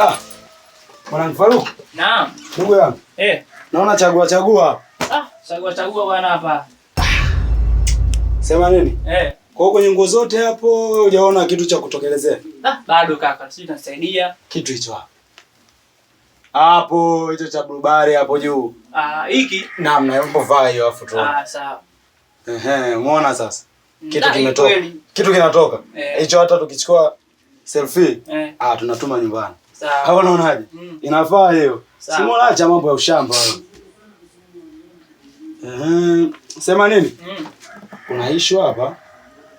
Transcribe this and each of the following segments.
Ah. Bwana Faruk. Naam. Ndugu yangu. Naona chagua. Chagua bwana hapa. Sema nini? Kwa hiyo kwenye nguo zote hapo hujaona kitu cha kutokelezea? Bado kaka, sisi tunasaidia. Kitu hicho hapo. Hapo hicho cha blueberry hapo juu. Hiki? Naam, na yupo vaa hiyo afu tu. Sawa. Umeona sasa? Kitu kimetoka. Kitu kinatoka. Hicho hata tukichukua selfie, tunatuma nyumbani. Sawa. Hapo unaonaje? Inafaa hiyo. Si mbona acha mambo ya ushamba wewe. Sema nini? Kuna issue hapa.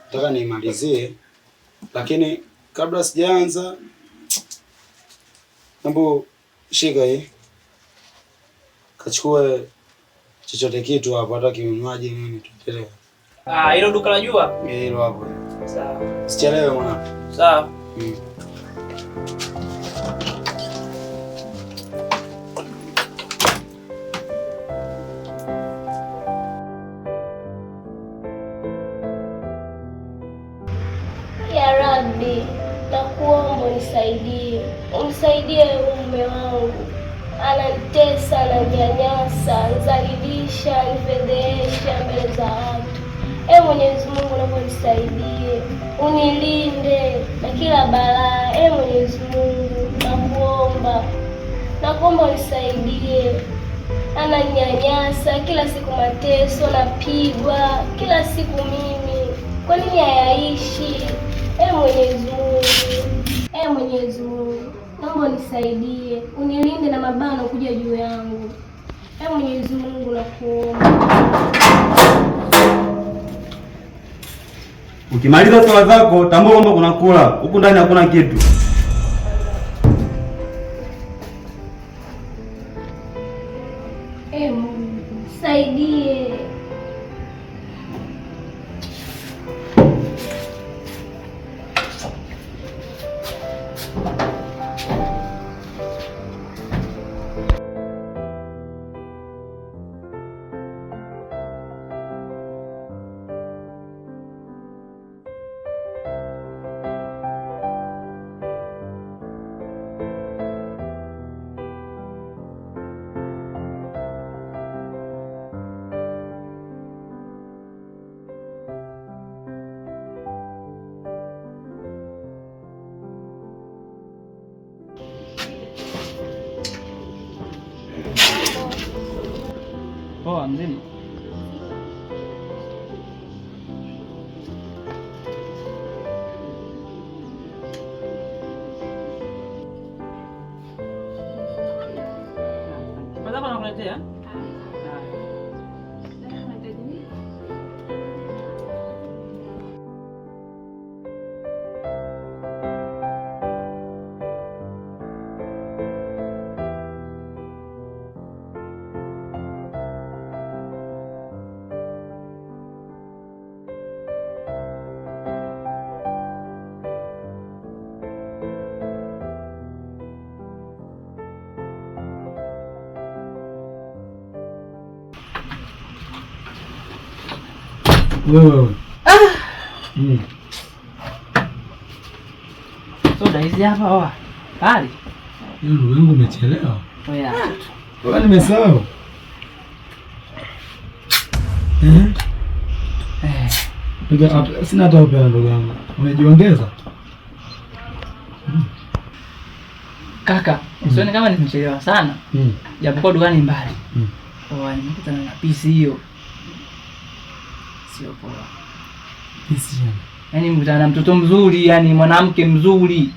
Nataka niimalizie. Lakini kabla sijaanza, mambo shika hii. Kachukue chochote kitu hapo, hata kinywaji nini tuendelee. Hilo duka la jua? Hilo hapo. Sawa. Sichelewe mwanangu. Sawa. Ya Rabbi, nakuomba unisaidie. Unisaidie mume wangu. Ananitesa, ananyanyasa, anizalilisha, anifedhesha mbele za watu. Mwenyezi Mungu naomba unisaidie. Unilinde na kila balaa. Mwenyezi Mungu nakuomba. Nakuomba unisaidie. Ananyanyasa, kila siku mateso, napigwa, kila siku mimi. Kwa nini hayaishi? Mwenyezi Mungu. Mwenyezi Mungu, naomba unisaidie. Unilinde na mabano kuja juu yangu. Mwenyezi Mungu nakuomba. Ukimaliza sala zako, tambua kwamba kuna kula. Huku ndani hakuna kitu. Mungu, nisaidie. Poa mzima. Baada bana kuletea? Wewe. Soda hizi hapa wa. Kali. Ndugu yangu umechelewa. Wewe nimesahau. Sina hata upea ndugu yangu. Umejiongeza? Kaka, usione kama nimechelewa sana. Japokuwa dukani mbali. Nimekutana na pisi hiyo. Sio poa. Pisi yani. Yaani mkutana na mtoto mzuri, yani mwanamke mzuri.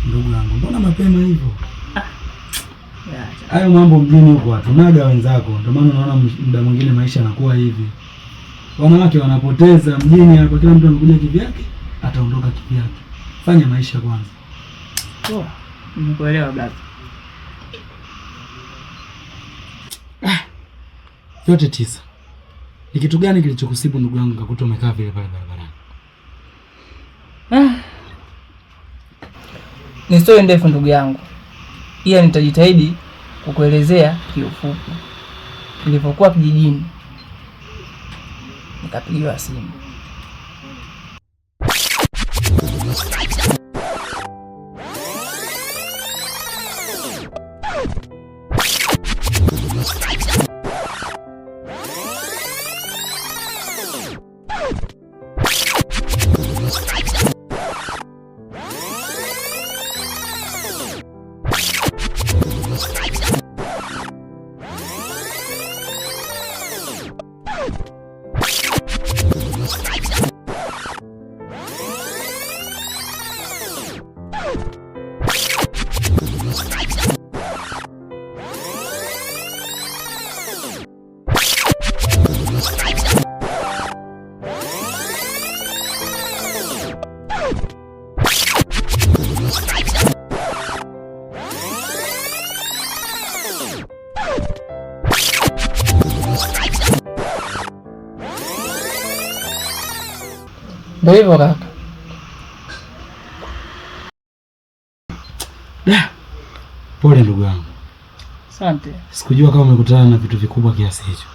Ndugu yangu, mbona mapema hivyo? Hayo mambo mjini huko hatunaga wenzako. Ndio maana unaona muda mwingine maisha yanakuwa hivi. Wanawake wanapoteza mjini hapo, kila mtu anakuja kivyake, ataondoka kivyake. Fanya maisha kwanza. Poa. Nimekuelewa brother. Yote 9. Ni kitu gani kilichokusibu ndugu yangu kakuta umekaa vile pale barabarani? Ni story ndefu ndugu yangu. Ila nitajitahidi kukuelezea kiufupi. Nilipokuwa kijijini nikapigiwa simu. Ndio hivyo kaka. Pole ndugu yangu. Asante. Sikujua kama umekutana na vitu vikubwa kiasi hicho.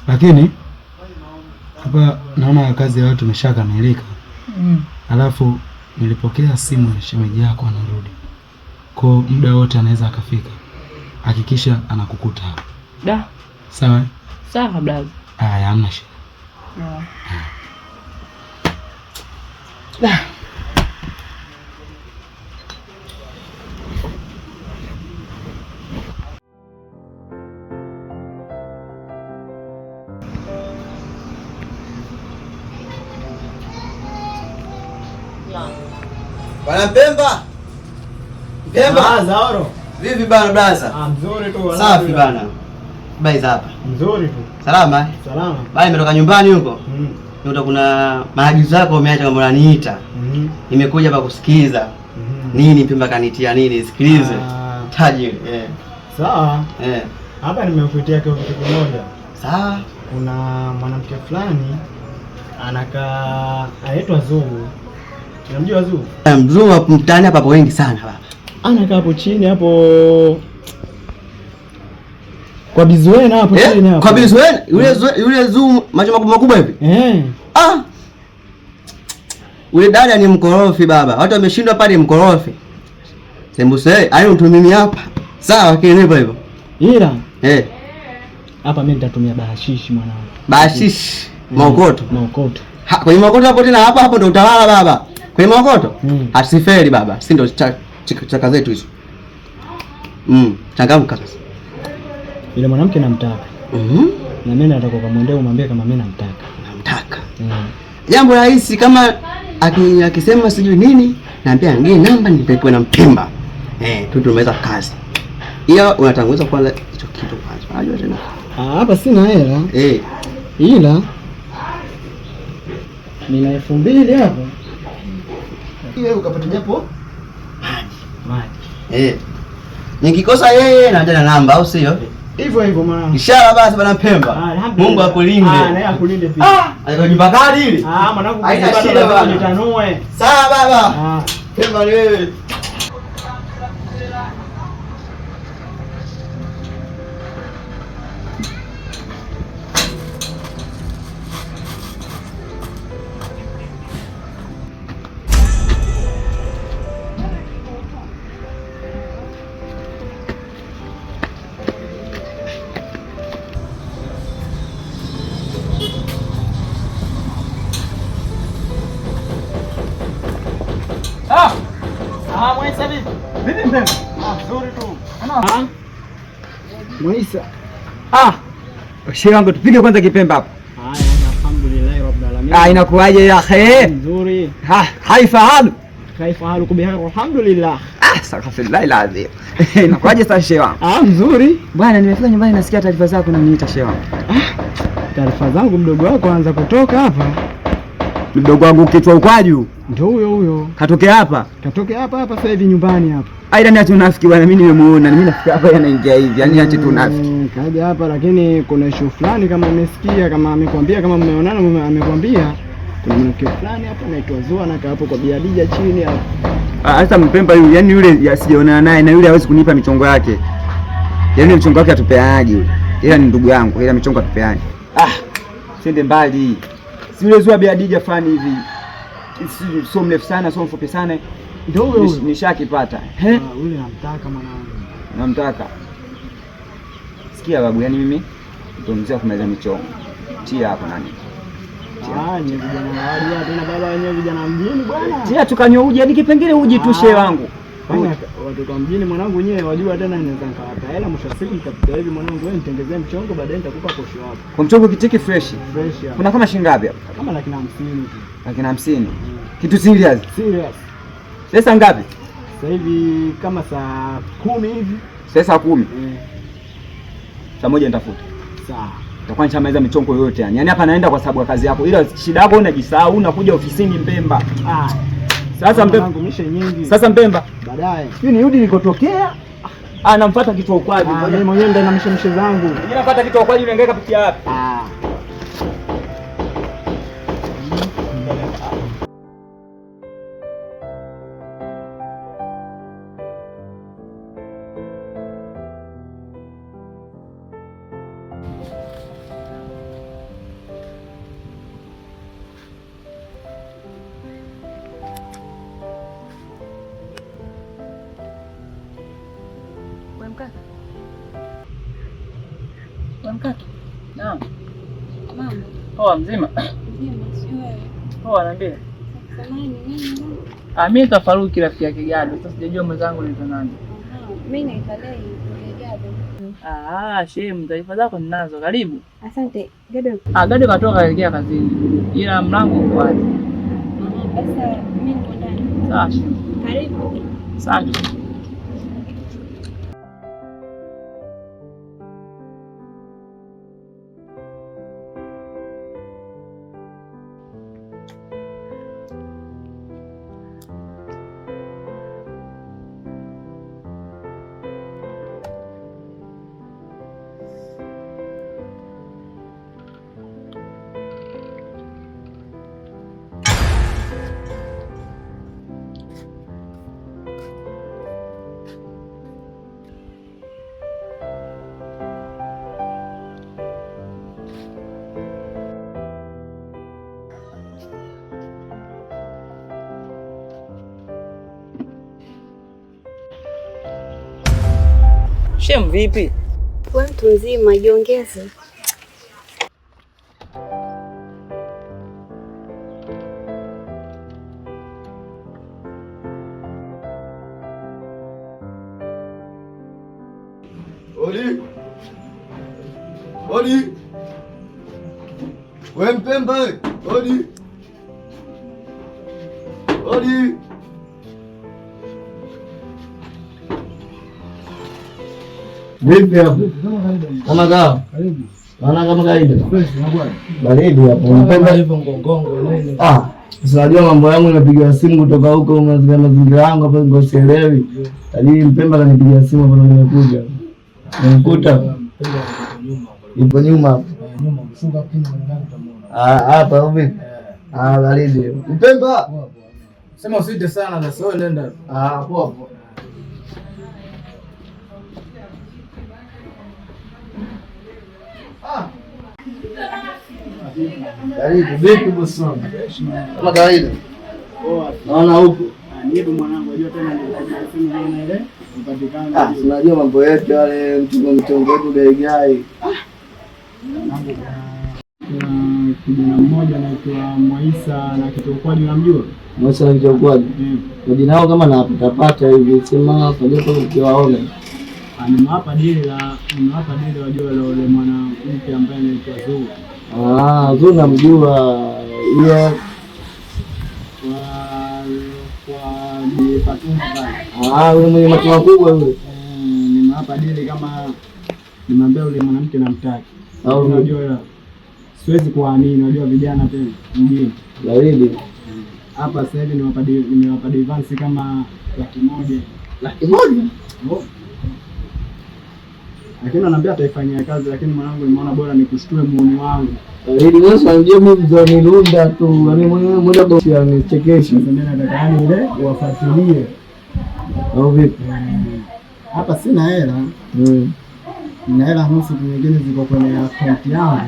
Lakini hapa naona kazi ya watu imeshakamilika. Alafu nilipokea simu ya shemeji yako anarudi. Kwa muda wote anaweza akafika. Hakikisha anakukuta hapa. Da. Sawa? Sawa blaza. Haya, hamna shida. Da. Bwana Mpemba. Mpemba. Zaoro. Vipi bana blaza? Mzuri tu. Safi bana. Bai hapa. Mzuri tu. Salama? Salama. Bali nimetoka nyumbani huko. Ndio kuna maagizo yako umeacha kama unaniita. Nimekuja hapa kusikiza. Nini Mpemba kanitia nini? Sikilize. Tajiri. Sawa. Hapa nimekuitia kitu kimoja. Sawa. Kuna mwanamke fulani anakaa anaitwa Zuu. Unamjua Zuu? Mzuu mtaani hapa wengi sana baba. Anakaa hapo chini hapo. Kwa Bizuena hapo chini hapo. Kwa Bizuena? Yule Zuu macho makubwa hivi? Ule dada ni mkorofi baba. Watu wameshindwa pale mkorofi. Sembuse, ayo mtu mimi hapa. Sawa kile hivyo. Ila hapa mimi nitatumia bahashishi mwanangu. Bahashishi, maokoto. Maokoto. Kwenye maokoto hapo tena hapo ndo utalala baba. Kwenye maokoto? Asifeli baba. Si ndo chaka zetu hizo. Changamka sasa. Yule mwanamke namtaka. Na mimi nataka kumwendea umwambie kama mimi namtaka. Namtaka. Jambo rahisi kama akisema sijui nini, naambia ngine namba nipepwe na Mpemba. Tu tumeweza kazi. Hiyo unatanguliza kwanza hicho kitu kwanza. Unajua tena. Hapa sina hela. Ila nina 2000 hapo. Hiyo ukapata japo maji. Nikikosa yeye naenda na namba au sio? Hivyo mwanangu. Ishara basi bwana Mpemba. Mungu akulinde. Naye akulinde pia. Alikonyumba gari hili? Mwanangu bado nitanue. Sawa baba. Mpemba ni wewe. Mwaisa vipi? Vipi Mpemba? Nzuri tu. Mwaisa. Shehe wangu tupige kwanza kipemba hapo. Alhamdulillah rabbil alamin. Inakuaje ya khair? Nzuri. Haifahamu. Haifahamu kubihar alhamdulillah. Astaghfirullah alazim. Inakuaje sasa shehe wangu? Nzuri. Bwana nimefika nyumbani nasikia taarifa zako na niita shehe wangu. Taarifa zangu mdogo wako anza kutoka hapa. Mdogo wangu kichwa ukwaju. Ndio huyo. Katokea hapa sasa hivi nyumbani hapa. Aida niache unafiki bwana, mimi nimemuona. Mimi nafikia hapa yanaingia hivi. Yaani niache tu unafiki. Kaja hapa lakini kuna issue fulani kama umesikia, kama amekwambia, kama mmeonana amekwambia. Kuna mwanamke fulani hapa anaitwa Zua na hapo kwa Biadija chini hapa. Hata Mpemba yule, yaani yule sijaonana naye na yule hawezi kunipa michongo yake. Yaani michongo yake atupeaje yule. Ila ni ndugu yangu, ila michongo atupeaje. Sende mbali. Si yule Zua Biadija fani hivi. So mrefu sana, so mfupi sana. Ndio huyo nishakipata. Yule namtaka mwanangu. Namtaka. Sikia babu, yani mimi ndio mzee kumaliza michongo. Tia hapo nani? Nye vijana wadi tena baba wenyewe vijana mjini bwana. Tia tukanywa uji hadi kipengele uji tu shehe wangu. Watoto mjini mwanangu wenyewe wajua tena inaweza nikawapa hela mwisho siku nitakupa hivi mwanangu wewe nitengezee mchongo baadaye nitakupa posho yako. Kwa mchongo kitiki fresh. Kuna kama shilingi ngapi hapo? Kama 50 tu. 50. Kitu serious. Sasa ngapi? Sasa hivi kama saa 10 hivi. Sasa 10. Saa moja nitafuta. Sawa. Utakuwa nishamaliza michongo yote yani. Yaani hapa naenda kwa sababu ya kazi yako. Ila shida yako unajisahau unakuja ofisini Mpemba. Sasa Mpemba mishe nyingi. Sasa Mpemba. Baadaye. Mimi nirudi nilikotokea. Namfuata kitu ukwaji. Mimi mwenyewe ndo na mishe zangu. Mimi nafuata kitu ukwaji unahangaika pitia wapi? Mkaka. Mkaka. Naam. Mama. Poa mzima. Mzima, si wewe. Poa niambie. Samahani, nini mama? Mimi ndo Faruki rafiki yake Gado. Sasa sijajua mwenzangu ni nani. Mimi naitwa Lei, Gado. Shemu, taarifa zako ninazo. Karibu. Asante. Gado. Gado katoka kaelekea kazini. Ila mlango uko wazi. Sasa mimi niko ndani. Sawa shemu. Karibu. Asante. Shem, vipi? Wewe mtu mzima, jiongeze. Odi. Odi. Wewe Mpemba. Odi. Odi. Vipi hapo? Kama kawa? Karibu. Naona kama kawaida. Baridi hapo. Mpemba hivyo ngongongo nini? Unajua mambo yangu napiga simu kutoka huko mazingira yangu hapa ngo sielewi. Hadi Mpemba kanipigia simu hapo nimekuja. Nimkuta. Yupo nyuma hapo. Nyuma mfunga pini ndani utamuona. Hapa vipi? Baridi. Mpemba. Sema usite sana sasa wewe nenda. Poa poa. Karibu vipi bosi wangu? Kama kawaida. Poa. Naona huko. Nipo mwanangu, unajua tena nilikuwa naona ile upatikana. Unajua mambo yetu wale mchongo wetu gaigai. Kuna kijana mmoja anaitwa Mwaisa na Kitokwaji, unamjua? Mwaisa na Kitokwaji. Majina yao kama napata hivi sema kwa leo ukiwaona. Nimewapa dili wajua yule mwanamke ambaye anaitwa Zuu. Zuu namjua. Ile kwa Fatuma pale. Yule mwenye macho makubwa yule. Nimewapa dili kama nimwambia yule mwanamke namtaki. Unajua siwezi kuamini, unajua vijana tena mjini. Baridi. Hapa sasa hivi nimewapa advance kama 100,000. 100,000? Lakini ananiambia ataifanyia kazi, lakini mwanangu nimeona bora nikushtue muone wangu. Ili sasa ndio mimi ndio nilunda tu. Yaani mwenyewe muda bosi anichekeshe. Sasa mimi nataka yani ile uwafuatilie. Au vipi? Hapa sina hela. Nina hela nusu nyingine ziko kwenye account yangu.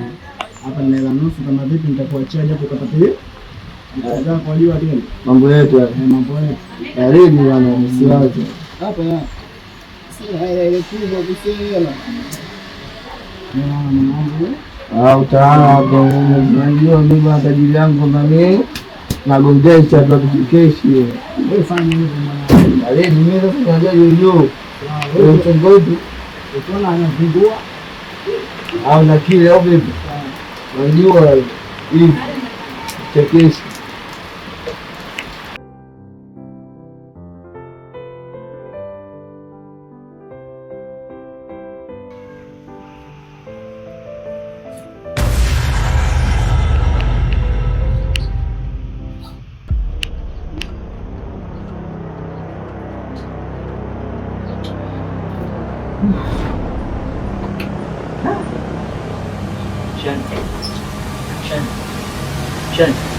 Hapa nina hela nusu, kama vipi nitakuachia japo ukapata nitaanza kujua tena. Mambo yetu haya. Mambo yetu. Baridi bwana, msiwaze. Hapa ya ile kubwa kusema. Utaanza unajua mimi na tajiri yangu na mimi nagongesha kwa kuchikeshi. Wewe fanya hivyo mwana. Ale mimi ndo najua hiyo. Wewe ngoja. Ukiona anafungua au na kile au vipi? Unajua hii chikeshi. Shen.